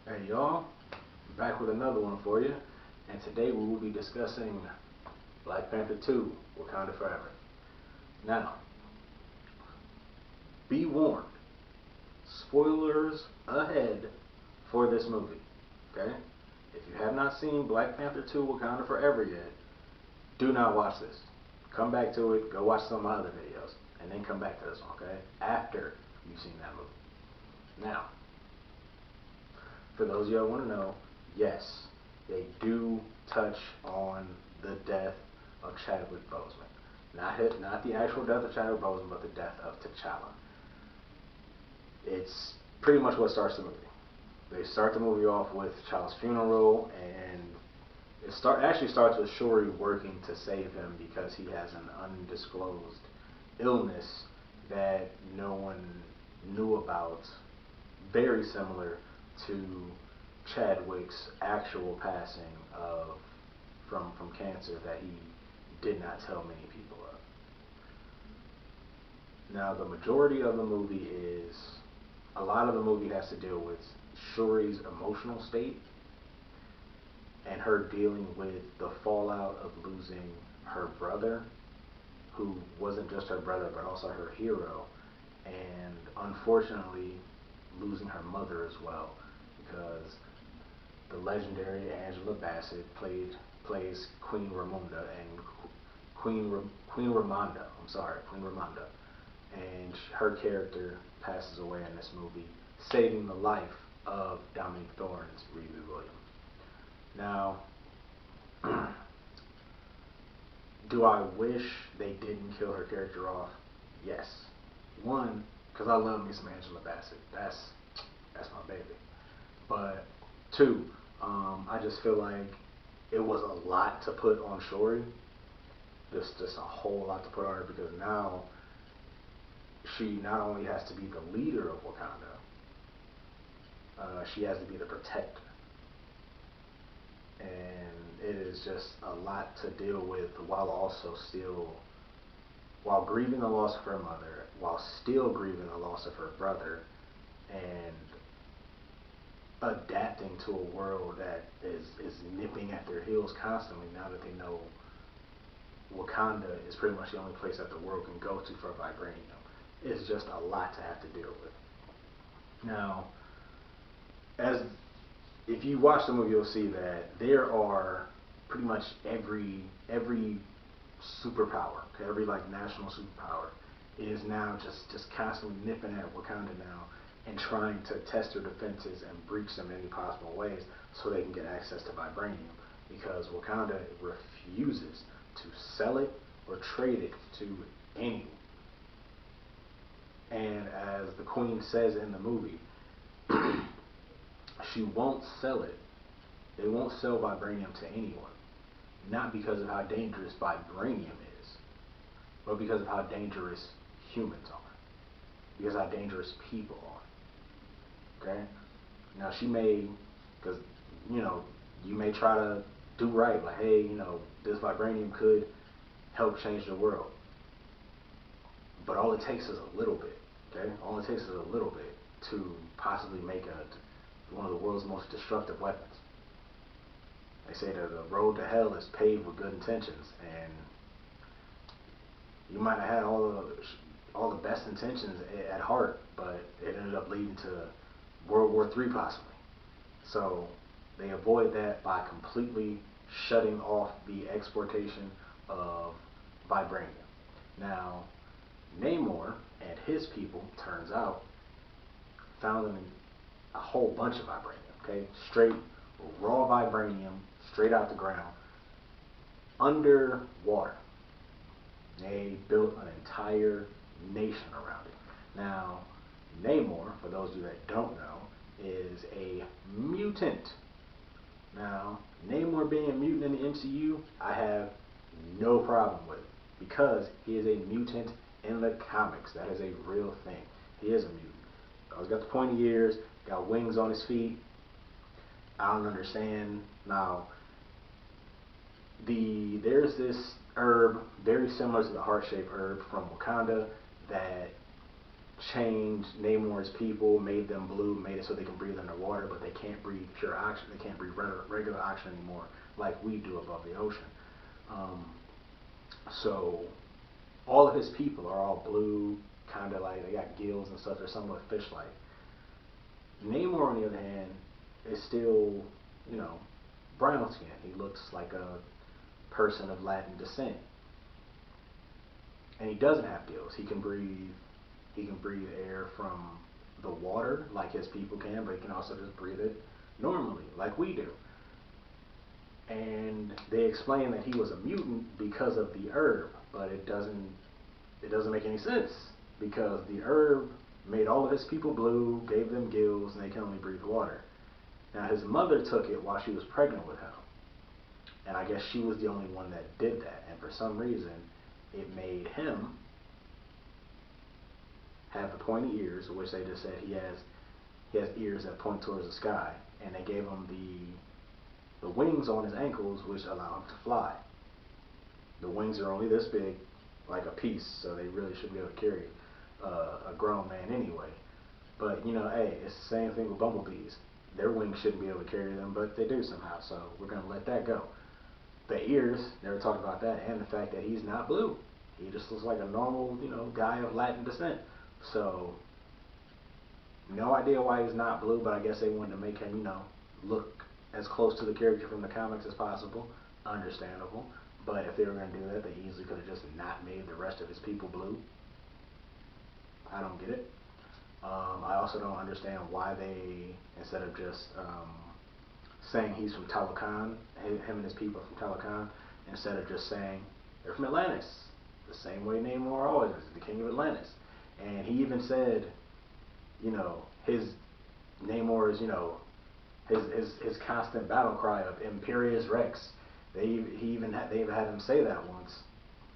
Hey y'all, back with another one for you, and today we will be discussing Black Panther 2, Wakanda Forever. Now, be warned, spoilers ahead for this movie, okay? If you have not seen Black Panther 2, Wakanda Forever yet, do not watch this. Come back to it, go watch some of my other videos, and then come back to this one, okay? After you've seen that movie. Now, for those of you that want to know, yes, they do touch on the death of Chadwick Bozeman. Not the actual death of Chadwick Bozeman, but the death of T'Challa. It's pretty much what starts the movie. They start the movie off with T'Challa's funeral, and actually starts with Shuri working to save him because he has an undisclosed illness that no one knew about, very similar to Chadwick's actual passing from cancer that he did not tell many people of. Now, the majority of the movie a lot of the movie has to deal with Shuri's emotional state and her dealing with the fallout of losing her brother, who wasn't just her brother but also her hero, and unfortunately losing her mother as well, because the legendary Angela Bassett plays Queen Ramonda and Queen Ramonda. I'm sorry, Queen Ramonda, and her character passes away in this movie, saving the life of Dominique Thorne's Riri Williams. Now, do I wish they didn't kill her character off? Yes. One, because I love me some Angela Bassett. That's my baby. But two, I just feel like it was a lot to put on Shuri. Just a whole lot to put on her, because now she not only has to be the leader of Wakanda, she has to be the protector. And it is just a lot to deal with, while grieving the loss of her mother, while still grieving the loss of her brother, and adapting to a world that is nipping at their heels constantly now that they know Wakanda is pretty much the only place that the world can go to for vibranium. It's just a lot to have to deal with. Now, if you watch the movie, you'll see that there are pretty much every superpower, okay, every like national superpower is now just constantly nipping at Wakanda now and trying to test their defenses and breach them in any possible ways so they can get access to vibranium, because Wakanda refuses to sell it or trade it to anyone. And as the Queen says in the movie, she won't sell it. They won't sell vibranium to anyone. Not because of how dangerous vibranium is, but because of how dangerous humans are. Because how dangerous people are. Okay? Now she may, because, you may try to do right, like, hey, this vibranium could help change the world. But all it takes is a little bit, okay? All it takes is a little bit to possibly make one of the world's most destructive weapons. They say that the road to hell is paved with good intentions, and you might have had all the best intentions at heart, but it ended up leading to World War III possibly. So they avoid that by completely shutting off the exportation of vibranium. Now, Namor and his people, turns out, found them in a whole bunch of vibranium, okay? Straight raw vibranium, straight out the ground, underwater. They built an entire nation around it. Now, Namor, for those of you that don't know, is a mutant. Now, Namor being a mutant in the MCU, I have no problem with it, because he is a mutant in the comics. That is a real thing. He is a mutant. He's got the pointy ears, got wings on his feet. I don't understand. Now, there's this herb very similar to the heart-shaped herb from Wakanda that changed Namor's people, made them blue, made it so they can breathe underwater, but they can't breathe pure oxygen. They can't breathe regular oxygen anymore like we do above the ocean. So all of his people are all blue, kind of like they got gills and stuff. They're somewhat fish-like. Namor, on the other hand, is still, you know, brown skin. He looks like a person of Latin descent, and he doesn't have gills. He can breathe. He can breathe air from the water like his people can, but he can also just breathe it normally like we do. And they explain that he was a mutant because of the herb, but it doesn't make any sense because the herb made all of his people blue, gave them gills, and they can only breathe water. Now his mother took it while she was pregnant with him, and I guess she was the only one that did that, and for some reason it made him have the pointy ears, which they just said he has ears that point towards the sky, and they gave him the wings on his ankles, which allow him to fly. The wings are only this big, like a piece, so they really shouldn't be able to carry a grown man anyway. But, you know, hey, it's the same thing with bumblebees. Their wings shouldn't be able to carry them, but they do somehow, so we're going to let that go. The ears, never talked about that, and the fact that he's not blue. He just looks like a normal, you know, guy of Latin descent. So, no idea why he's not blue, but I guess they wanted to make him, you know, look as close to the character from the comics as possible. Understandable. But if they were going to do that, they easily could have just not made the rest of his people blue. I don't get it. I also don't understand why they, instead of just saying he's from Talokan, him and his people are from Talokan, instead of just saying they're from Atlantis, the same way Namor always is, the king of Atlantis. And he even said, you know, his Namor is, you know, his constant battle cry of Imperius Rex. They even had him say that once,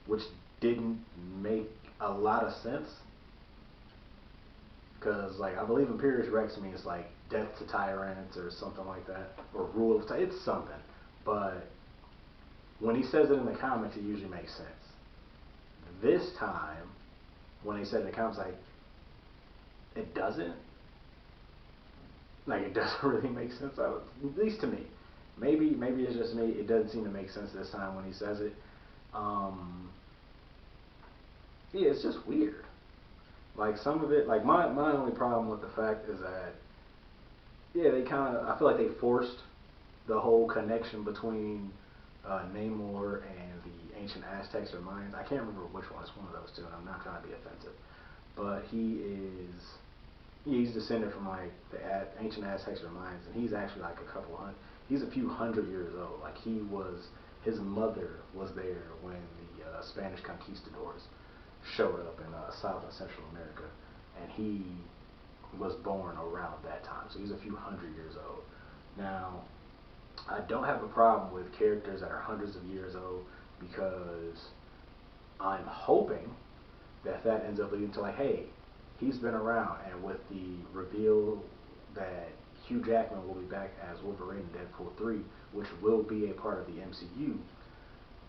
which didn't make a lot of sense. Because, like, I believe Imperius Rex means, like, death to tyrants or something like that. Or rule of tyrants. It's something. But when he says it in the comics, it usually makes sense. This time, when he said it in the comics, like, it doesn't. Like, it doesn't really make sense. At least to me. Maybe it's just me. It doesn't seem to make sense this time when he says it. Yeah, it's just weird. Like, some of it, like, my only problem with the fact is that, yeah, they kind of, I feel like they forced the whole connection between Namor and the ancient Aztecs or Mayans. I can't remember which one. It's one of those two, and I'm not trying to be offensive. But he's descended from, like, the ancient Aztecs or Mayans, and he's actually, like, he's a few hundred years old. Like, his mother was there when the Spanish conquistadors showed up in South and Central America, and he was born around that time, so he's a few hundred years old. Now, I don't have a problem with characters that are hundreds of years old, because I'm hoping that ends up leading to, like, hey, he's been around, and with the reveal that Hugh Jackman will be back as Wolverine in Deadpool 3, which will be a part of the MCU,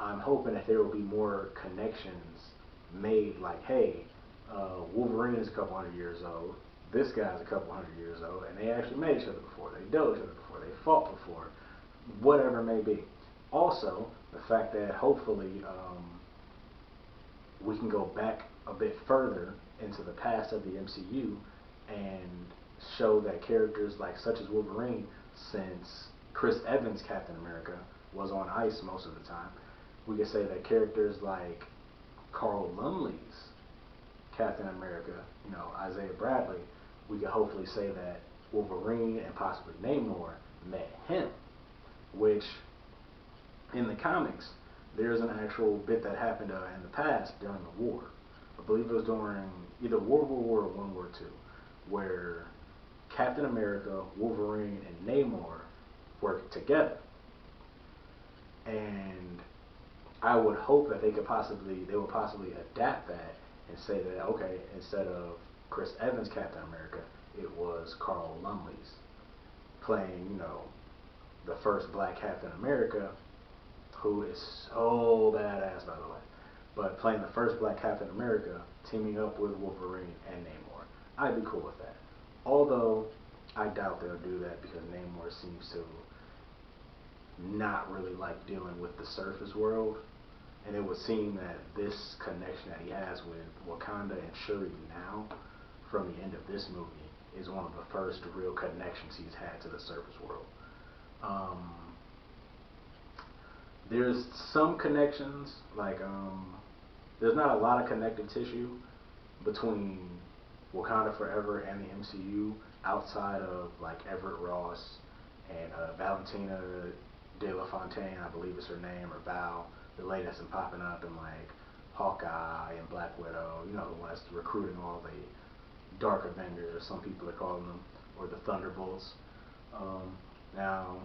I'm hoping that there will be more connections made, like, hey, Wolverine is a couple hundred years old, this guy's a couple hundred years old, and they actually met each other before, they dealt each other before, they fought before, whatever it may be. Also, the fact that hopefully we can go back a bit further into the past of the MCU and show that characters like such as Wolverine, since Chris Evans' Captain America was on ice most of the time, we could say that characters like Carl Lumley's Captain America, you know, Isaiah Bradley, we could hopefully say that Wolverine and possibly Namor met him, which in the comics there's an actual bit that happened in the past during the war. I believe it was during either World War I or World War II, where Captain America, Wolverine, and Namor worked together. And I would hope that they would possibly adapt that and say that, okay, instead of Chris Evans' Captain America, it was Carl Lumley's playing, you know, the first black Captain America, who is so badass, by the way, but playing the first black Captain America, teaming up with Wolverine and Namor. I'd be cool with that. Although I doubt they'll do that because Namor seems to not really like dealing with the surface world. And it would seem that this connection that he has with Wakanda and Shuri now, from the end of this movie, is one of the first real connections he's had to the surface world. There's some connections, like there's not a lot of connective tissue between Wakanda Forever and the MCU outside of like Everett Ross and Valentina De La Fontaine, I believe is her name, or Val, the lady that's been popping up in like Hawkeye and Black Widow, you know, the one that's recruiting all the Dark Avengers, or some people are calling them, or the Thunderbolts. Now,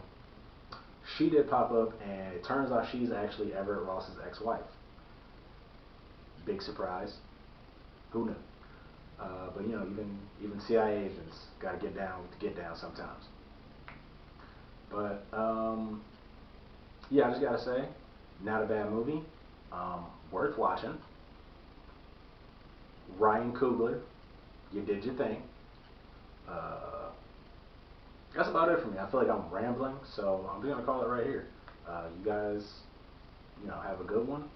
she did pop up, and it turns out she's actually Everett Ross's ex-wife. Big surprise. Who knew? But you know, even CIA agents gotta get down sometimes. But yeah, I just gotta say, not a bad movie. Worth watching. Ryan Coogler, you did your thing. That's about it for me. I feel like I'm rambling, so I'm just gonna call it right here. You guys, you know, have a good one.